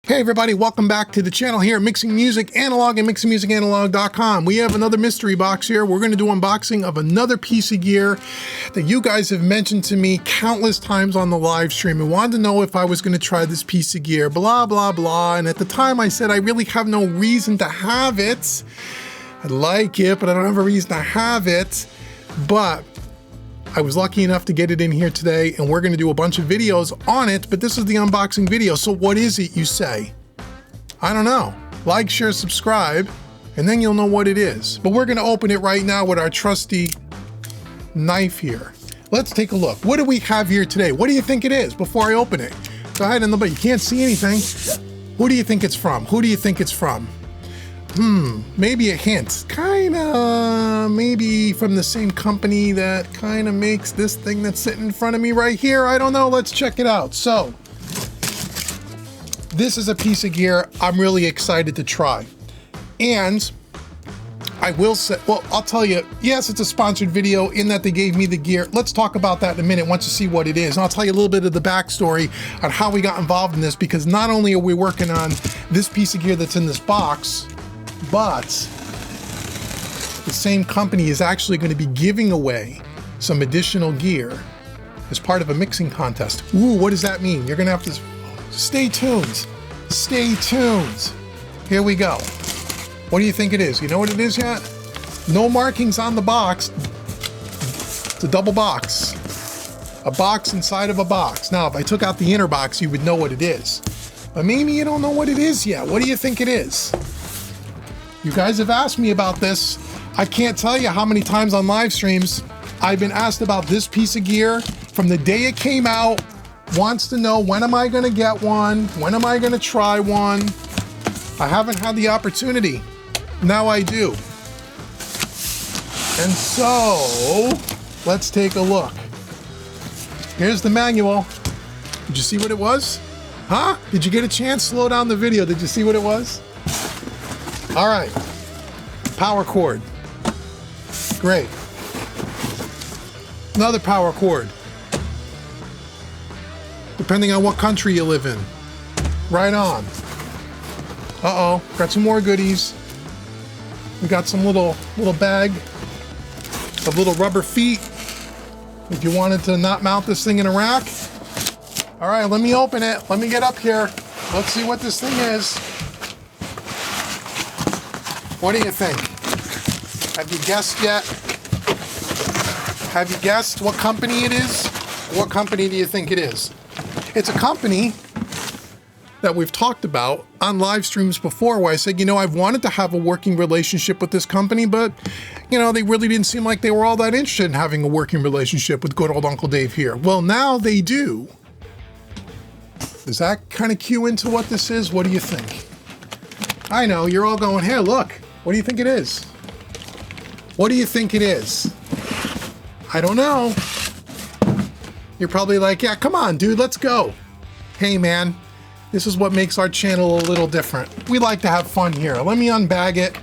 Hey everybody, welcome back to the channel here at Mixing Music Analog and mixingmusicanalog.com. We have another mystery box here. We're going to do unboxing of another piece of gear that you guys have mentioned to me countless times on the live stream and wanted to know if I was going to try this piece of gear, blah, blah, blah. And at the time I said I really have no reason to have it. I like it, but I don't have a reason to have it. But I was lucky enough to get it in here today, and we're going to do a bunch of videos on it, but this is the unboxing video. So what is it, you say? I don't know. Like, share, subscribe, and then you'll know what it is. But we're going to open it right now with our trusty knife here. Let's take a look. What do we have here today? What do you think it is before I open it? Go ahead and look, but you can't see anything. Who do you think it's from? Who do you think it's from? Maybe a hint. Kinda, maybe from the same company that kinda makes this thing that's sitting in front of me right here. I don't know, let's check it out. So, this is a piece of gear I'm really excited to try. And I will say, well, I'll tell you, yes, it's a sponsored video in that they gave me the gear. Let's talk about that in a minute once you see what it is. And I'll tell you a little bit of the backstory on how we got involved in this, because not only are we working on this piece of gear that's in this box, but the same company is actually going to be giving away some additional gear as part of a mixing contest. Ooh, what does that mean? You're going to have to stay tuned. Stay tuned. Here we go. What do you think it is? You know what it is yet? No markings on the box. It's a double box. A box inside of a box. Now, if I took out the inner box, you would know what it is. But maybe you don't know what it is yet. What do you think it is? You guys have asked me about this. I can't tell you how many times on live streams I've been asked about this piece of gear from the day it came out. Wants to know, when am I gonna get one? When am I gonna try one? I haven't had the opportunity. Now I do. And so, let's take a look. Here's the manual. Did you see what it was? Huh? Did you get a chance? Slow down the video. Did you see what it was? All right, power cord, great. Another power cord, depending on what country you live in. Right on. Uh-oh, got some more goodies. We got some little bag of little rubber feet if you wanted to not mount this thing in a rack. All right, let me open it. Let me get up here. Let's see what this thing is. What do you think? Have you guessed yet? Have you guessed what company it is? What company do you think it is? It's a company that we've talked about on live streams before, where I said, you know, I've wanted to have a working relationship with this company, but, you know, they really didn't seem like they were all that interested in having a working relationship with good old Uncle Dave here. Well, now they do. Does that kind of cue into what this is? What do you think? I know, you're all going, hey, look. What do you think it is? What do you think it is? I don't know. You're probably like, yeah, come on, dude, let's go. Hey, man, this is what makes our channel a little different. We like to have fun here. Let me unbag it,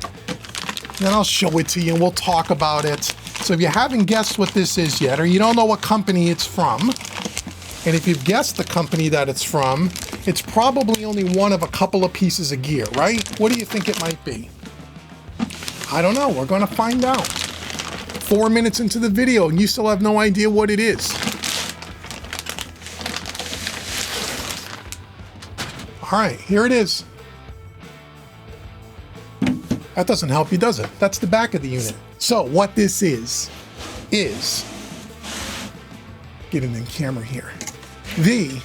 then I'll show it to you and we'll talk about it. So if you haven't guessed what this is yet, or you don't know what company it's from, and if you've guessed the company that it's from, it's probably only one of a couple of pieces of gear, right? What do you think it might be? I don't know, we're gonna find out. 4 minutes into the video and you still have no idea what it is. All right, here it is. That doesn't help you, does it? That's the back of the unit. So what this is, get it in camera here, the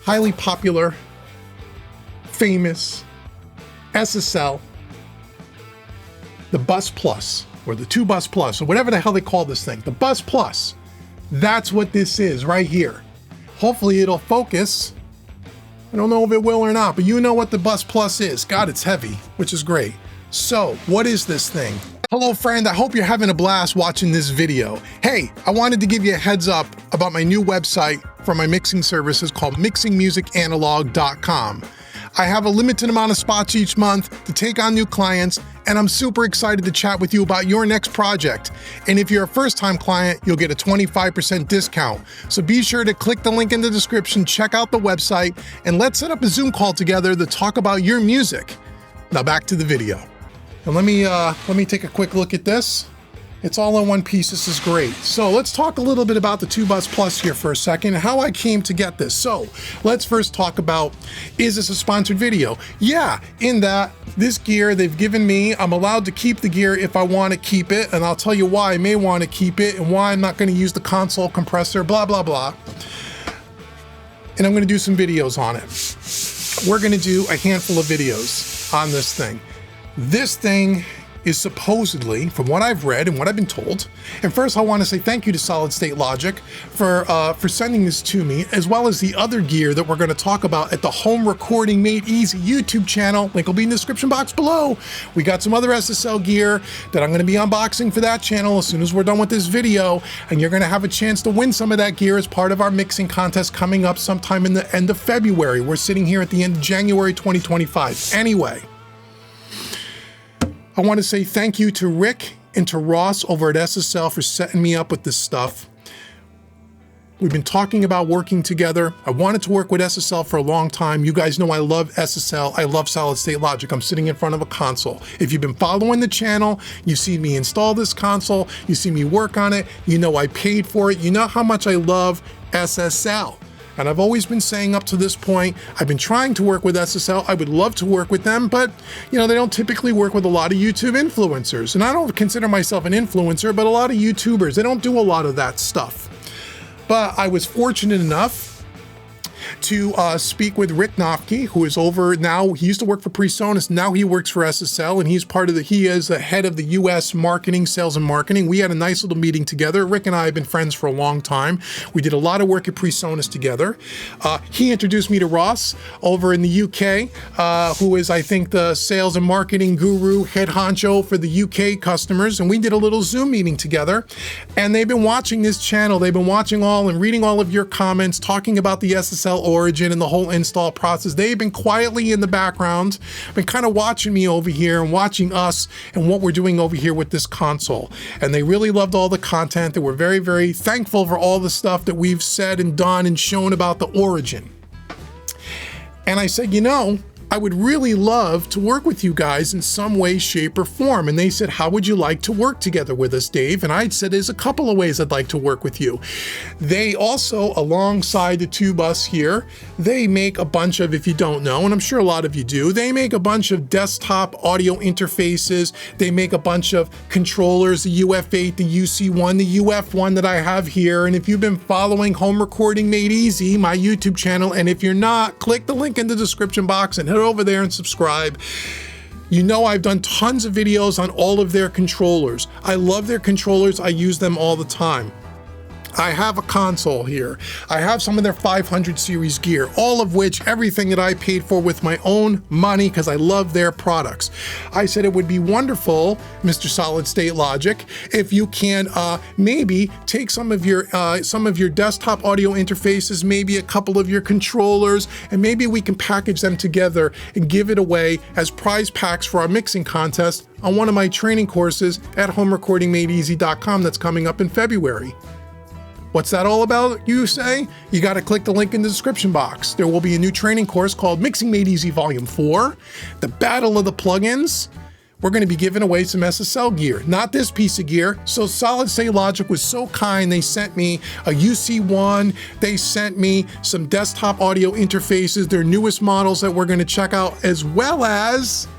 highly popular, famous SSL the Bus Plus, or the 2 Bus Plus, or whatever the hell they call this thing, the Bus Plus. That's what this is right here. Hopefully it'll focus. I don't know if it will or not, but you know what the Bus Plus is. God, it's heavy, which is great. So, what is this thing? Hello friend, I hope you're having a blast watching this video. Hey, I wanted to give you a heads up about my new website for my mixing services called mixingmusicanalog.com. I have a limited amount of spots each month to take on new clients, and I'm super excited to chat with you about your next project. And if you're a first-time client, you'll get a 25% discount. So be sure to click the link in the description, check out the website, and let's set up a Zoom call together to talk about your music. Now back to the video. And let me take a quick look at this. It's all in one piece. This is great. So let's talk a little bit about the 2 Bus Plus here for a second, how I came to get this. So let's first talk about, is this a sponsored video? Yeah, in that this gear they've given me, I'm allowed to keep the gear if I want to keep it, and I'll tell you why I may want to keep it and why I'm not going to use the console compressor, blah, blah, blah. And I'm going to do some videos on it. We're going to do a handful of videos on this thing. This thing is supposedly, from what I've read and what I've been told, and first I want to say thank you to Solid State Logic for sending this to me, as well as the other gear that we're going to talk about at the Home Recording Made Easy YouTube channel. Link will be in the description box below. We got some other SSL gear that I'm going to be unboxing for that channel as soon as we're done with this video, and you're going to have a chance to win some of that gear as part of our mixing contest coming up sometime in the end of February. We're sitting here at the end of January 2025. Anyway, I want to say thank you to Rick and to Ross over at SSL for setting me up with this stuff. We've been talking about working together. I wanted to work with SSL for a long time. You guys know I love SSL. I love Solid State Logic. I'm sitting in front of a console. If you've been following the channel, you see me install this console, you see me work on it, you know I paid for it, you know how much I love SSL. And I've always been saying up to this point, I've been trying to work with SSL. I would love to work with them, but you know, they don't typically work with a lot of YouTube influencers. And I don't consider myself an influencer, but a lot of YouTubers, they don't do a lot of that stuff. But I was fortunate enough to speak with Rick Nofke, who is over now. He used to work for PreSonus. Now he works for SSL, and he is the head of the US marketing, sales and marketing. We had a nice little meeting together. Rick and I have been friends for a long time. We did a lot of work at PreSonus together. He introduced me to Ross over in the UK, who is, I think, the sales and marketing guru, head honcho for the UK customers. And we did a little Zoom meeting together. And they've been watching this channel. They've been watching all and reading all of your comments, talking about the SSL origin and the whole install process. They've been quietly in the background, been kind of watching me over here and watching us and what we're doing over here with this console. And they really loved all the content. They were very, very thankful for all the stuff that we've said and done and shown about the origin. And I said, you know, I would really love to work with you guys in some way, shape, or form. And they said, how would you like to work together with us, Dave? And I said, there's a couple of ways I'd like to work with you. They also, alongside the 2 Bus here, they make a bunch of, if you don't know, and I'm sure a lot of you do, they make a bunch of desktop audio interfaces. They make a bunch of controllers, the UF8, the UC1, the UF1 that I have here. And if you've been following Home Recording Made Easy, my YouTube channel, and if you're not, click the link in the description box and head over there and subscribe. You know I've done tons of videos on all of their controllers. I love their controllers. I use them all the time. I have a console here. I have some of their 500 series gear, all of which, everything that I paid for with my own money because I love their products. I said it would be wonderful, Mr. Solid State Logic, if you can maybe take some of your desktop audio interfaces, maybe a couple of your controllers, and maybe we can package them together and give it away as prize packs for our mixing contest on one of my training courses at homerecordingmadeeasy.com that's coming up in February. What's that all about, you say? You got to click the link in the description box. There will be a new training course called Mixing Made Easy Volume 4, The Battle of the Plugins. We're going to be giving away some SSL gear, not this piece of gear. So Solid State Logic was so kind, they sent me a UC1, they sent me some desktop audio interfaces, their newest models that we're going to check out, as well as,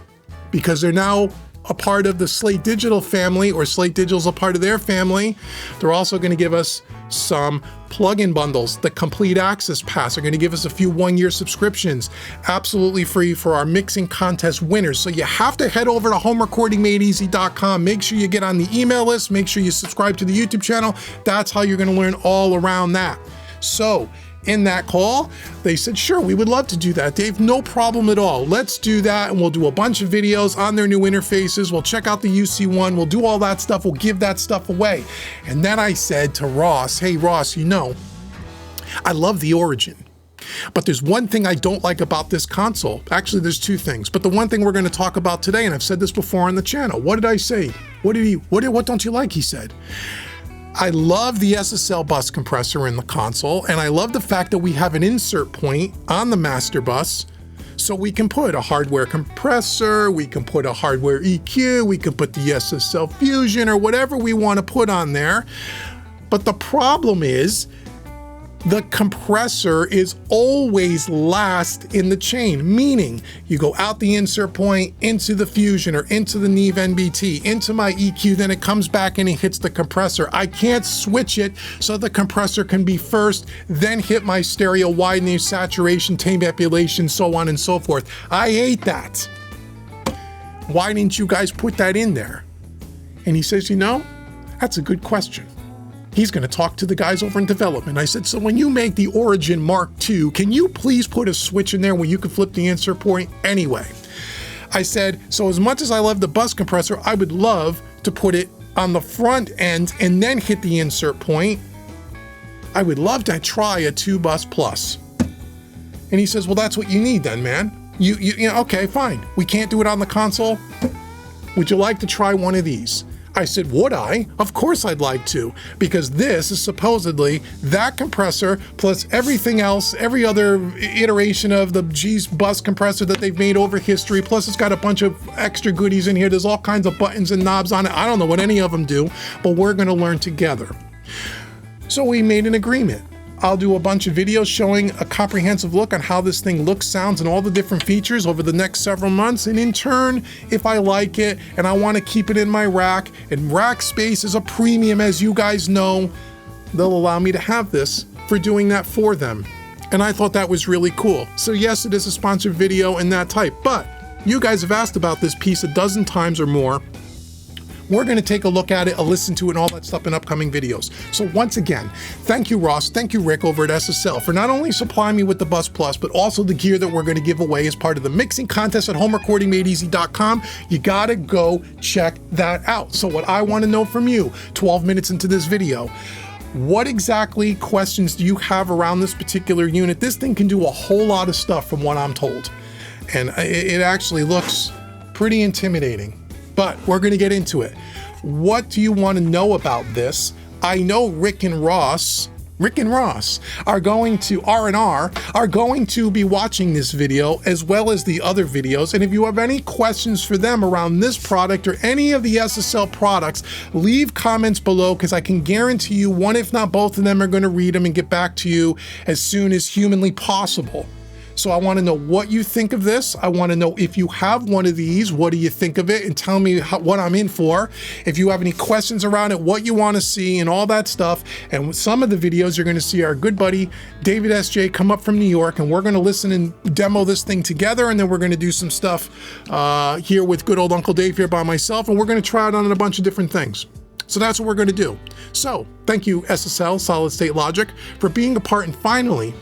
because they're now a part of the Slate Digital family, or Slate Digital's a part of their family, they're also going to give us some plugin bundles. The Complete Access Pass are going to give us a few one-year subscriptions, absolutely free for our mixing contest winners. So you have to head over to homerecordingmadeeasy.com. Make sure you get on the email list. Make sure you subscribe to the YouTube channel. That's how you're going to learn all around that. So in that call, they said, sure, we would love to do that, Dave. No problem at all. Let's do that, and we'll do a bunch of videos on their new interfaces. We'll check out the UC1. We'll do all that stuff. We'll give that stuff away. And then I said to Ross, hey, Ross, you know, I love the origin. But there's one thing I don't like about this console. Actually, there's two things. But the one thing we're going to talk about today, and I've said this before on the channel. What did I say? What don't you like? He said. I love the SSL bus compressor in the console, and I love the fact that we have an insert point on the master bus, so we can put a hardware compressor, we can put a hardware EQ, we can put the SSL Fusion or whatever we want to put on there. But the problem is, the compressor is always last in the chain, meaning you go out the insert point into the Fusion or into the Neve NBT, into my EQ, then it comes back and it hits the compressor. I can't switch it so the compressor can be first, then hit my stereo widening, saturation, tape manipulation, so on and so forth. I hate that. Why didn't you guys put that in there? And he says, you know, that's a good question. He's going to talk to the guys over in development. I said, so when you make the Origin Mark II, can you please put a switch in there where you can flip the insert point anyway? I said, so as much as I love the bus compressor, I would love to put it on the front end and then hit the insert point. I would love to try a 2 Bus Plus. And he says, well, that's what you need then, man. You know, okay, fine. We can't do it on the console. Would you like to try one of these? I said, would I? Of course I'd like to, because this is supposedly that compressor plus everything else, every other iteration of the G's bus compressor that they've made over history, plus it's got a bunch of extra goodies in here. There's all kinds of buttons and knobs on it. I don't know what any of them do, but we're gonna learn together. So we made an agreement. I'll do a bunch of videos showing a comprehensive look on how this thing looks, sounds, and all the different features over the next several months. And in turn, if I like it and I want to keep it in my rack, and rack space is a premium, as you guys know, they'll allow me to have this for doing that for them. And I thought that was really cool. So yes, it is a sponsored video and that type, but you guys have asked about this piece a dozen times or more. We're going to take a look at it, a listen to it, and all that stuff in upcoming videos. So once again, thank you, Ross. Thank you, Rick, over at SSL, for not only supplying me with the Bus Plus, but also the gear that we're going to give away as part of the mixing contest at homerecordingmadeeasy.com. You got to go check that out. So what I want to know from you, 12 minutes into this video, what exactly questions do you have around this particular unit? This thing can do a whole lot of stuff from what I'm told. And it actually looks pretty intimidating. But we're going to get into it. What do you want to know about this? I know Rick and Ross are going to, R&R, are going to be watching this video as well as the other videos. And if you have any questions for them around this product or any of the SSL products, leave comments below, because I can guarantee you one, if not both of them, are going to read them and get back to you as soon as humanly possible. So I want to know what you think of this. I want to know if you have one of these, what do you think of it, and tell me what I'm in for. If you have any questions around it, what you want to see, and all that stuff. And with some of the videos, you're going to see our good buddy David S.J. come up from New York, and we're going to listen and demo this thing together, and then we're going to do some stuff here with good old Uncle Dave here by myself, and we're going to try it on a bunch of different things. So that's what we're going to do. So thank you, SSL, Solid State Logic, for being a part and finally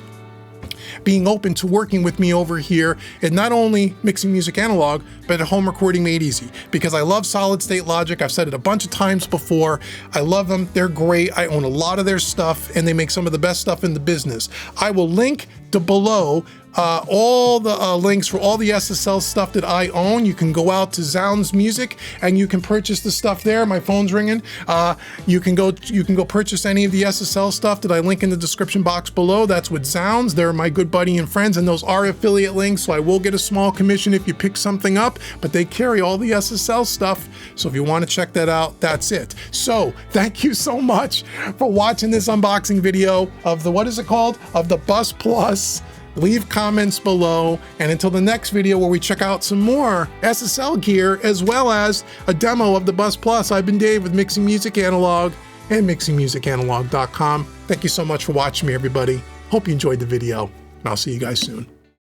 being open to working with me over here and not only Mixing Music Analog, but at Home Recording Made Easy, because I love Solid State Logic. I've said it a bunch of times before. I love them. They're great. I own a lot of their stuff, and they make some of the best stuff in the business. I will link below all the links for all the SSL stuff that I own. You can go out to Zzounds Music and you can purchase the stuff there. My phone's ringing. You can go purchase any of the SSL stuff that I link in the description box below. That's with Zzounds. They're my good buddy and friends, and those are affiliate links, so I will get a small commission if you pick something up, but they carry all the SSL stuff. So if you want to check that out, that's it. So thank you so much for watching this unboxing video of the, what is it called? Of the Bus Plus. Leave comments below, and until the next video where we check out some more SSL gear as well as a demo of the Bus Plus, I've been Dave with Mixing Music Analog and mixingmusicanalog.com. Thank you so much for watching me, everybody. Hope you enjoyed the video, and I'll see you guys soon.